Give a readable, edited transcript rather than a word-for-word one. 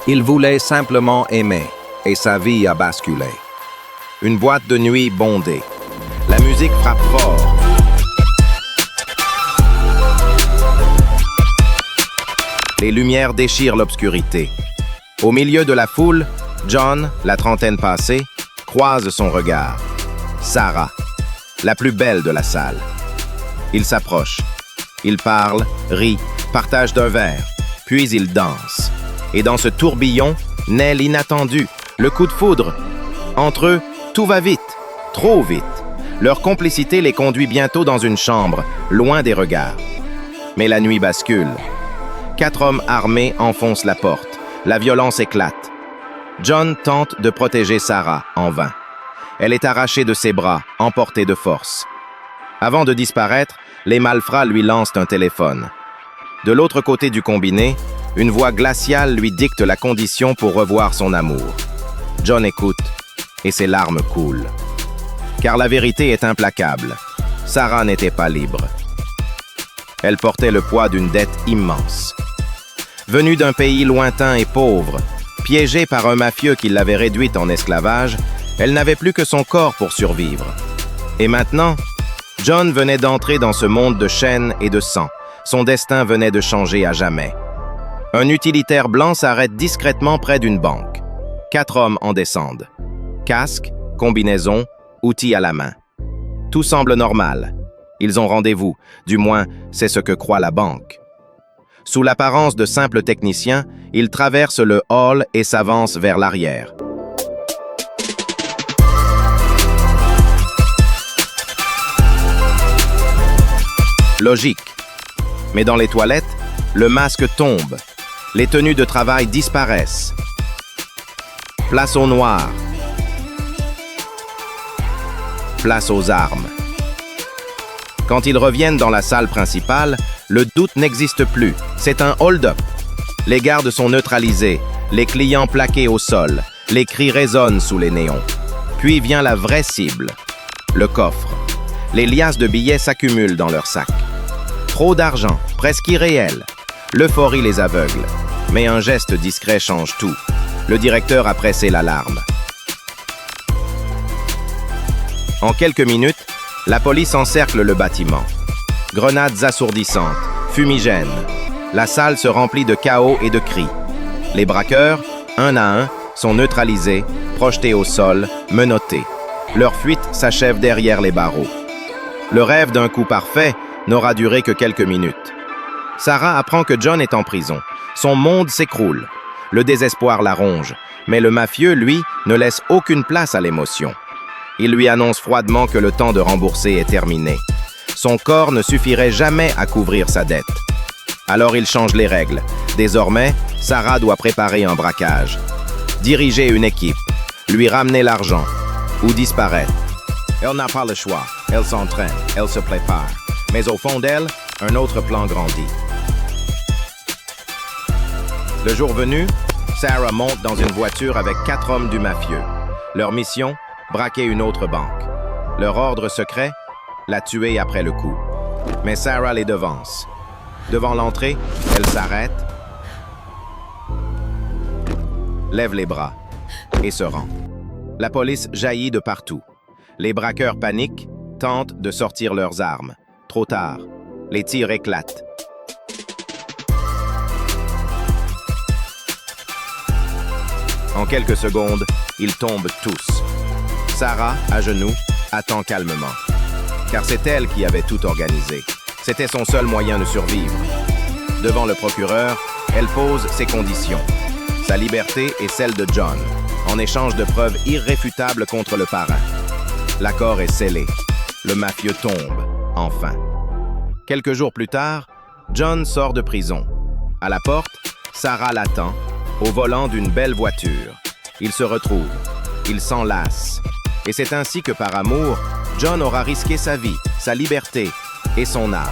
Il voulait simplement aimer, et sa vie a basculé. Une boîte de nuit bondée. La musique frappe fort. Les lumières déchirent l'obscurité. Au milieu de la foule, John, la trentaine passée, croise son regard. Sarah, la plus belle de la salle. Il s'approche. Il parle, rit, partage d'un verre, puis il danse. Et dans ce tourbillon, naît l'inattendu, le coup de foudre. Entre eux, tout va vite, trop vite. Leur complicité les conduit bientôt dans une chambre, loin des regards. Mais la nuit bascule. 4 hommes armés enfoncent la porte. La violence éclate. John tente de protéger Sarah, en vain. Elle est arrachée de ses bras, emportée de force. Avant de disparaître, les malfrats lui lancent un téléphone. De l'autre côté du combiné, une voix glaciale lui dicte la condition pour revoir son amour. John écoute, et ses larmes coulent. Car la vérité est implacable. Sarah n'était pas libre. Elle portait le poids d'une dette immense. Venue d'un pays lointain et pauvre, piégée par un mafieux qui l'avait réduite en esclavage, elle n'avait plus que son corps pour survivre. Et maintenant, John venait d'entrer dans ce monde de chaînes et de sang. Son destin venait de changer à jamais. Un utilitaire blanc s'arrête discrètement près d'une banque. 4 hommes en descendent. Casque, combinaison, outils à la main. Tout semble normal. Ils ont rendez-vous, du moins, c'est ce que croit la banque. Sous l'apparence de simples techniciens, ils traversent le hall et s'avancent vers l'arrière. Logique. Mais dans les toilettes, le masque tombe. Les tenues de travail disparaissent. Place au noir. Place aux armes. Quand ils reviennent dans la salle principale, le doute n'existe plus. C'est un hold-up. Les gardes sont neutralisés, les clients plaqués au sol, les cris résonnent sous les néons. Puis vient la vraie cible, le coffre. Les liasses de billets s'accumulent dans leurs sacs. Trop d'argent, presque irréel. L'euphorie les aveugle. Mais un geste discret change tout. Le directeur a pressé l'alarme. En quelques minutes, la police encercle le bâtiment. Grenades assourdissantes, fumigènes. La salle se remplit de chaos et de cris. Les braqueurs, un à un, sont neutralisés, projetés au sol, menottés. Leur fuite s'achève derrière les barreaux. Le rêve d'un coup parfait n'aura duré que quelques minutes. Sarah apprend que John est en prison. Son monde s'écroule. Le désespoir la ronge, mais le mafieux, lui, ne laisse aucune place à l'émotion. Il lui annonce froidement que le temps de rembourser est terminé. Son corps ne suffirait jamais à couvrir sa dette. Alors il change les règles. Désormais, Sarah doit préparer un braquage, diriger une équipe, lui ramener l'argent ou disparaître. Elle n'a pas le choix. Elle s'entraîne, elle se prépare. Mais au fond d'elle, un autre plan grandit. Le jour venu, Sarah monte dans une voiture avec 4 hommes du mafieux. Leur mission, braquer une autre banque. Leur ordre secret, la tuer après le coup. Mais Sarah les devance. Devant l'entrée, elle s'arrête, lève les bras et se rend. La police jaillit de partout. Les braqueurs paniquent, tentent de sortir leurs armes. Trop tard. Les tirs éclatent. En quelques secondes, ils tombent tous. Sarah, à genoux, attend calmement. Car c'est elle qui avait tout organisé. C'était son seul moyen de survivre. Devant le procureur, elle pose ses conditions. Sa liberté et celle de John, en échange de preuves irréfutables contre le parrain. L'accord est scellé. Le mafieux tombe, enfin. Quelques jours plus tard, John sort de prison. À la porte, Sarah l'attend, au volant d'une belle voiture. Ils se retrouvent. Ils s'enlacent. Et c'est ainsi que par amour, John aura risqué sa vie, sa liberté et son âme.